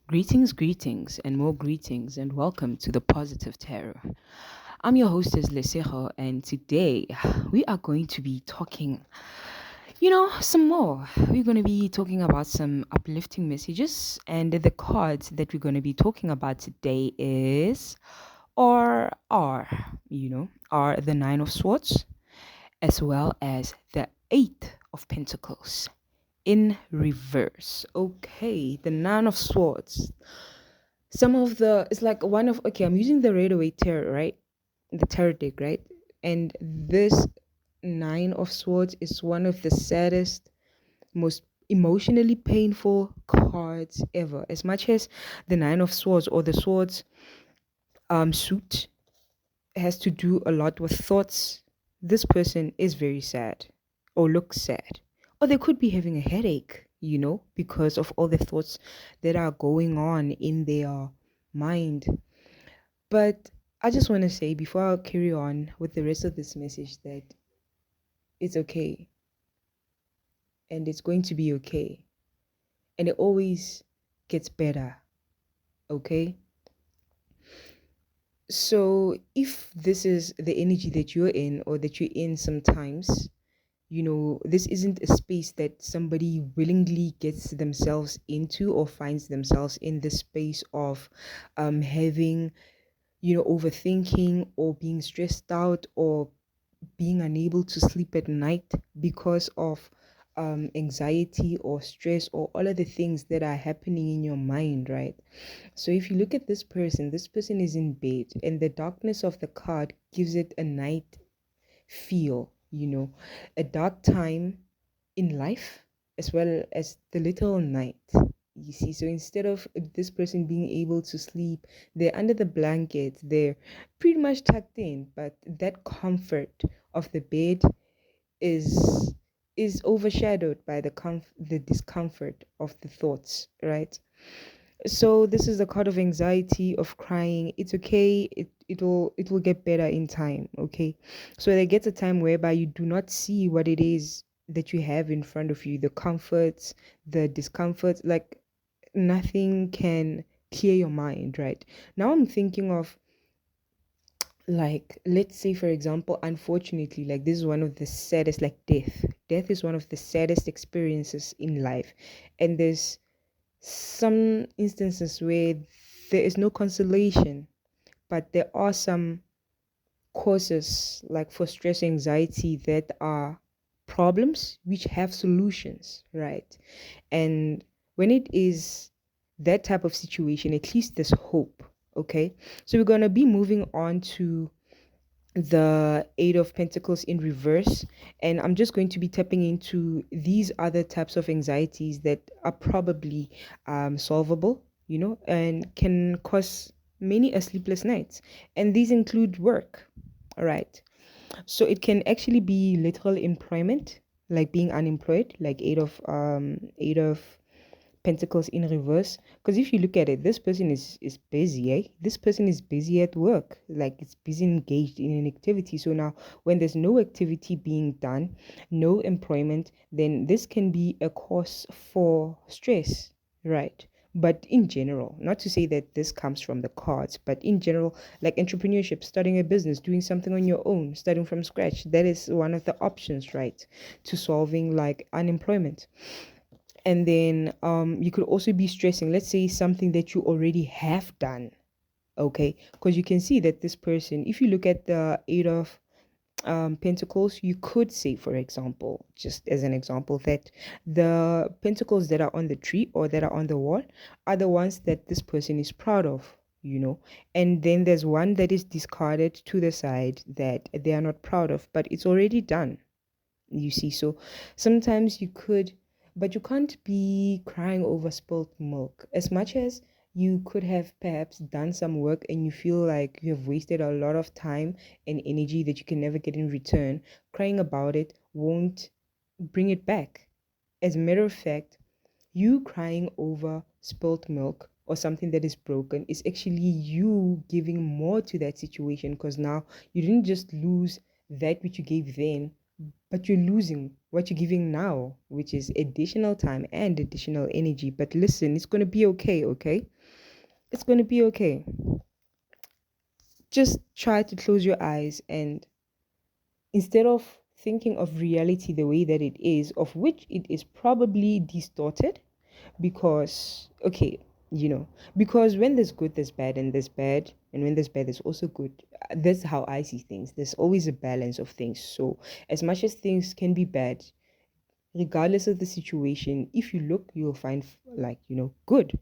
Greetings, and more greetings, and welcome to the Positive Tarot. I'm your hostess, Lesejo, and today we are going to be talking, some more. We're going to be talking about some uplifting messages, and the cards that we're going to be talking about today is, or are the Nine of Swords, as well as the Eight of Pentacles in reverse. Okay, the Nine of Swords. It's like one of, okay, I'm using the Railway Tarot, right? The tarot deck, right? And this Nine of Swords is one of the saddest, most emotionally painful cards ever. As much as the Nine of Swords or the Swords suit has to do a lot with thoughts, this person is very sad or looks sad. Or they could be having a headache, because of all the thoughts that are going on in their mind. But I just want to say before I carry on with the rest of this message that it's okay and it's going to be okay. And it always gets better, okay? So if this is the energy that you're in or that you're in sometimes, this isn't a space that somebody willingly gets themselves into or finds themselves in the space of having, overthinking or being stressed out or being unable to sleep at night because of anxiety or stress or all of the things that are happening in your mind, right? So if you look at this person is in bed, and the darkness of the card gives it a night feel, a dark time in life as well as the little night. You see, so instead of this person being able to sleep, they're under the blanket, they're pretty much tucked in, but that comfort of the bed is overshadowed by the discomfort of the thoughts, right? So this is the card of anxiety, of crying. It's okay. It will get better in time. Okay. So there gets a time whereby you do not see what it is that you have in front of you, the comforts, the discomforts, like nothing can clear your mind, right? Now I'm thinking of, like, let's say for example, unfortunately, like, this is one of the saddest, like, death is one of the saddest experiences in life, and there's some instances where there is no consolation, but there are some causes, like for stress, anxiety, that are problems which have solutions, right? And when it is that type of situation, at least there's hope. Okay, so we're going to be moving on to the Eight of Pentacles in reverse, and I'm just going to be tapping into these other types of anxieties that are probably solvable, and can cause many a sleepless nights. And these include work. All right, so it can actually be literal employment, like being unemployed, like Eight of Pentacles in reverse. Because if you look at it, this person is busy, eh? This person is busy at work, like it's busy engaged in an activity. So now, when there's no activity being done, no employment, then this can be a cause for stress, right? But in general, not to say that this comes from the cards, but in general, like entrepreneurship, starting a business, doing something on your own, starting from scratch, that is one of the options, right, to solving like unemployment. And then you could also be stressing, let's say something that you already have done. Okay, because you can see that this person, if you look at the Eight of Pentacles, you could say, for example, just as an example, that the pentacles that are on the tree or that are on the wall are the ones that this person is proud of, and then there's one that is discarded to the side that they are not proud of, but it's already done, you see. So sometimes you could, but you can't be crying over spilt milk. As much as you could have perhaps done some work and you feel like you have wasted a lot of time and energy that you can never get in return, crying about it won't bring it back. As a matter of fact, you crying over spilt milk or something that is broken is actually you giving more to that situation, because now you didn't just lose that which you gave then, but you're losing what you're giving now, which is additional time and additional energy. But listen, it's going to be okay, okay? It's going to be okay. Just try to close your eyes and instead of thinking of reality the way that it is, of which it is probably distorted, because, okay, you know, because when there's good, there's bad, and there's bad, and when there's bad, there's also good. That's how I see things. There's always a balance of things. So, as much as things can be bad, regardless of the situation, if you look, you'll find, like, good.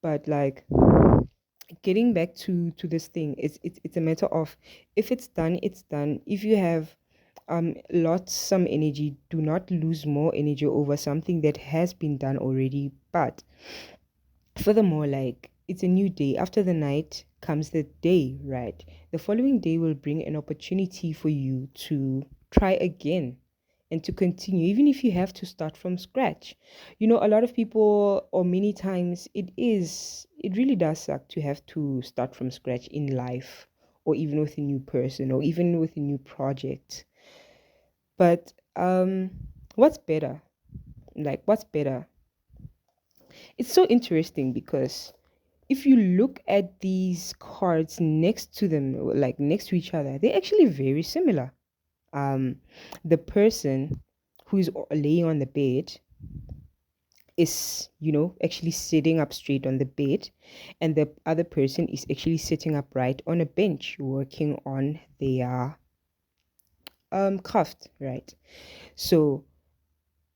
But, like, getting back to this thing, it's a matter of, if it's done, it's done. If you have lost some energy, do not lose more energy over something that has been done already. But furthermore, like, it's a new day. After the night comes the day, right? The following day will bring an opportunity for you to try again and to continue, even if you have to start from scratch. A lot of people, or many times, it really does suck to have to start from scratch in life, or even with a new person, or even with a new project. But what's better? Like, what's better? It's so interesting because if you look at these cards next to them, like next to each other, they're actually very similar. Um, the person who's laying on the bed is, actually sitting up straight on the bed, and the other person is actually sitting upright on a bench working on their craft, right? So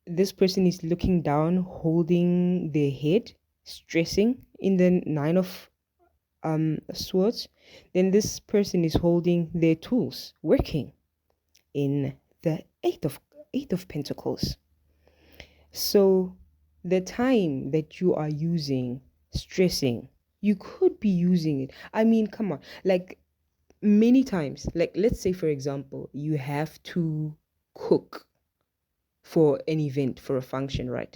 this person is looking down, holding their head, stressing in the nine of swords. Then this person is holding their tools, working in the eight of pentacles. So the time that you are using stressing, you could be using it. I mean, come on, like, many times, like, let's say for example, you have to cook for an event, for a function, right?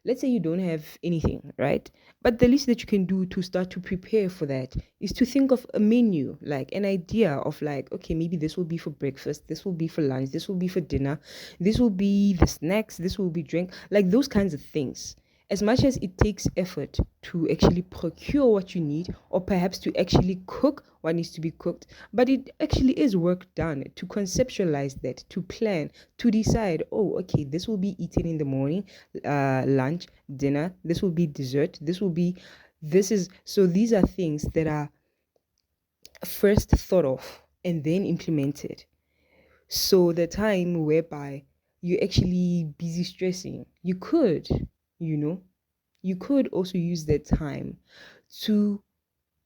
Let's say you don't have anything, right? But the least that you can do to start to prepare for that is to think of a menu, like an idea of, like, okay, maybe this will be for breakfast, this will be for lunch, this will be for dinner, this will be the snacks, this will be drink, like those kinds of things. As much as it takes effort to actually procure what you need, or perhaps to actually cook what needs to be cooked, but it actually is work done to conceptualize that, to plan, to decide, oh, okay, this will be eaten in the morning, lunch, dinner, this will be dessert, these are things that are first thought of and then implemented. So the time whereby you're actually busy stressing, you know, you could also use that time to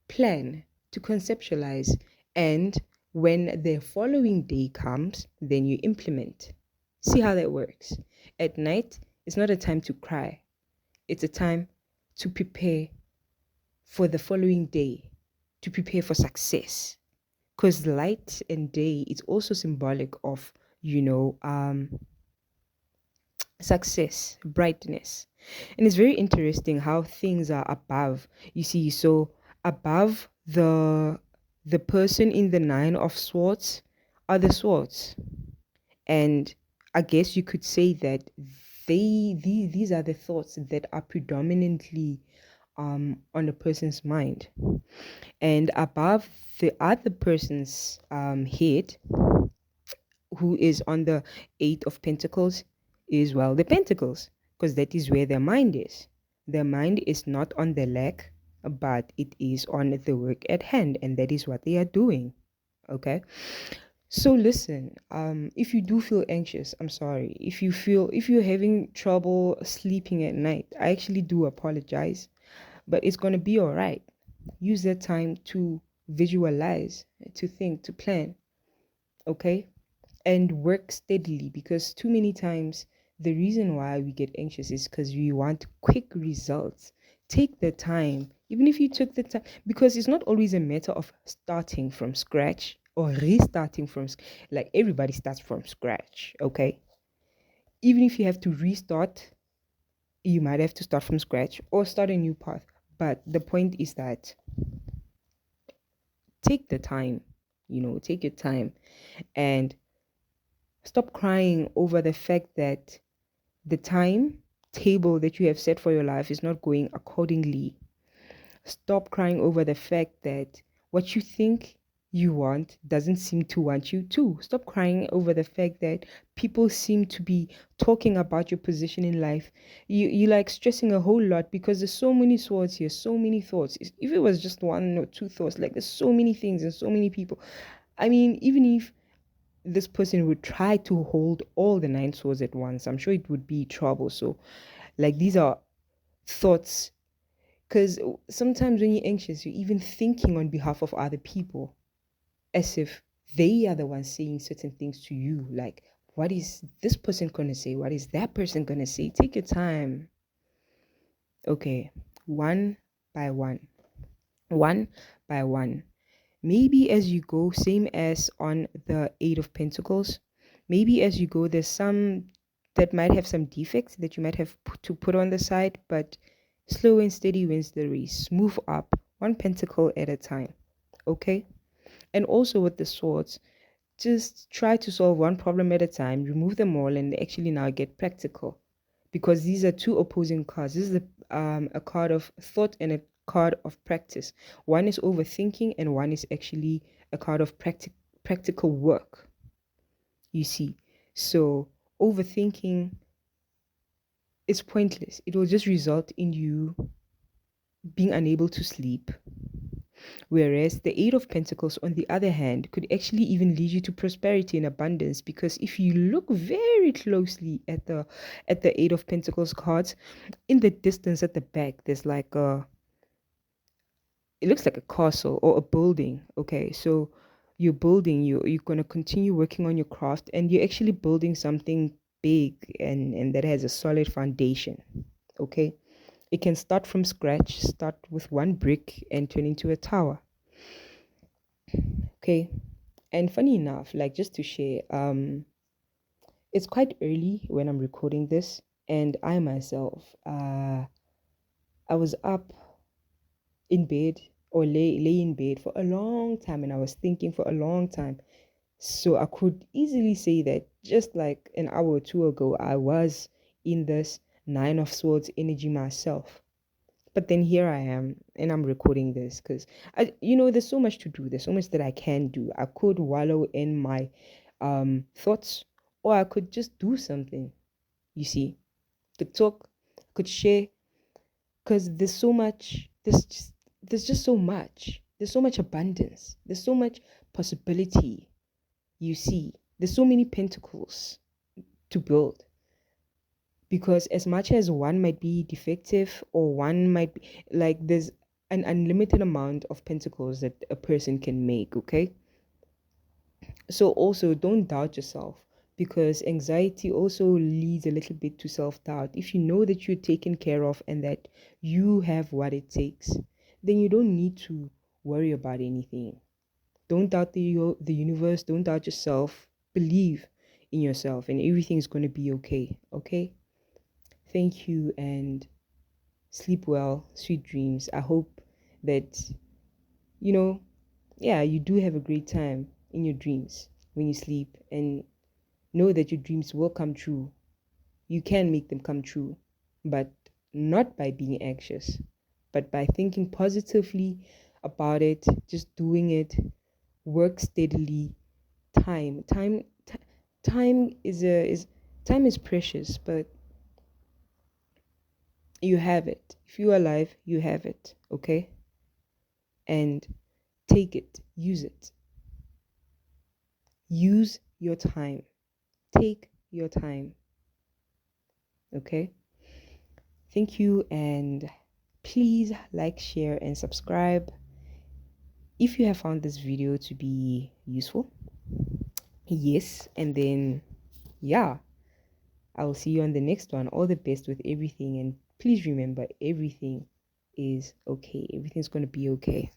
plan, to conceptualize, and when the following day comes, then you implement. See how that works. At night, it's not a time to cry, it's a time to prepare for the following day, to prepare for success. Because light and day is also symbolic of, success, brightness. And it's very interesting how things are above. You see, so above the person in the nine of swords are the swords. And I guess you could say that these are the thoughts that are predominantly on a person's mind. And above the other person's head, who is on the eight of pentacles, is, well, the pentacles, because that is where their mind is. Their mind is not on the lack, but it is on the work at hand, and that is what they are doing. Okay. So listen, if you do feel anxious, I'm sorry. If you're having trouble sleeping at night, I actually do apologize, but it's gonna be all right. Use that time to visualize, to think, to plan, okay? And work steadily, because too many times the reason why we get anxious is because we want quick results. Take the time, even if you took the time, because it's not always a matter of starting from scratch or restarting like, everybody starts from scratch, okay? Even if you have to restart, you might have to start from scratch or start a new path. But the point is that take the time, take your time, and stop crying over the fact that the time table that you have set for your life is not going accordingly. Stop crying over the fact that what you think you want doesn't seem to want you too. Stop crying over the fact that people seem to be talking about your position in life. You like stressing a whole lot because there's so many swords here, so many thoughts. If it was just one or two thoughts, like there's so many things and so many people. I mean, even if this person would try to hold all the nine swords at once, I'm sure it would be trouble. So, like, these are thoughts. Because sometimes when you're anxious, you're even thinking on behalf of other people as if they are the ones saying certain things to you. Like, what is this person going to say? What is that person going to say? Take your time. Okay, one by one. One by one. Maybe as you go, same as on the Eight of Pentacles, maybe as you go, there's some that might have some defects that you might have to put on the side, but slow and steady wins the race. Move up, one pentacle at a time. Okay? And also with the swords, just try to solve one problem at a time, remove them all, and actually now get practical. Because these are two opposing cards. This is a card of thought and a card of practice. One is overthinking, and one is actually a card of practical work. You see, so overthinking is pointless. It will just result in you being unable to sleep. Whereas the Eight of Pentacles, on the other hand, could actually even lead you to prosperity and abundance, because if you look very closely at the Eight of Pentacles cards, in the distance at the back, there's like it looks like a castle or a building. Okay, so you're building, you're going to continue working on your craft, and you're actually building something big and that has a solid foundation. Okay, it can start from scratch, start with one brick and turn into a tower. Okay, and funny enough, like, just to share, it's quite early when I'm recording this, and I myself, I was up in bed, or lay in bed for a long time, and I was thinking for a long time. So I could easily say that just like an hour or two ago, I was in this Nine of Swords energy myself. But then here I am, and I'm recording this because there's so much to do. There's so much that I can do. I could wallow in my thoughts, or I could just do something. You see, could talk, could share, because there's just so much. There's so much abundance. There's so much possibility. You see, there's so many pentacles to build, because as much as one might be defective, or one might be like, there's an unlimited amount of pentacles that a person can make. Okay, so also don't doubt yourself, because anxiety also leads a little bit to self-doubt. If you know that you're taken care of and that you have what it takes, then you don't need to worry about anything. Don't doubt the universe, don't doubt yourself. Believe in yourself, and everything is going to be okay. Okay, thank you, and sleep well, sweet dreams. I hope that, you know, yeah, you do have a great time in your dreams when you sleep, and know that your dreams will come true. You can make them come true, but not by being anxious, but by thinking positively about it, just doing it, work steadily. Time, time, time is time is precious, but you have it. If you're alive, you have it. Okay, and take it, use it. Use your time. Take your time. Okay? Thank you, and please like, share, and subscribe if you have found this video to be useful. Yes, and then, yeah, I'll see you on the next one. All the best with everything, and please remember, everything is okay. Everything's going to be okay.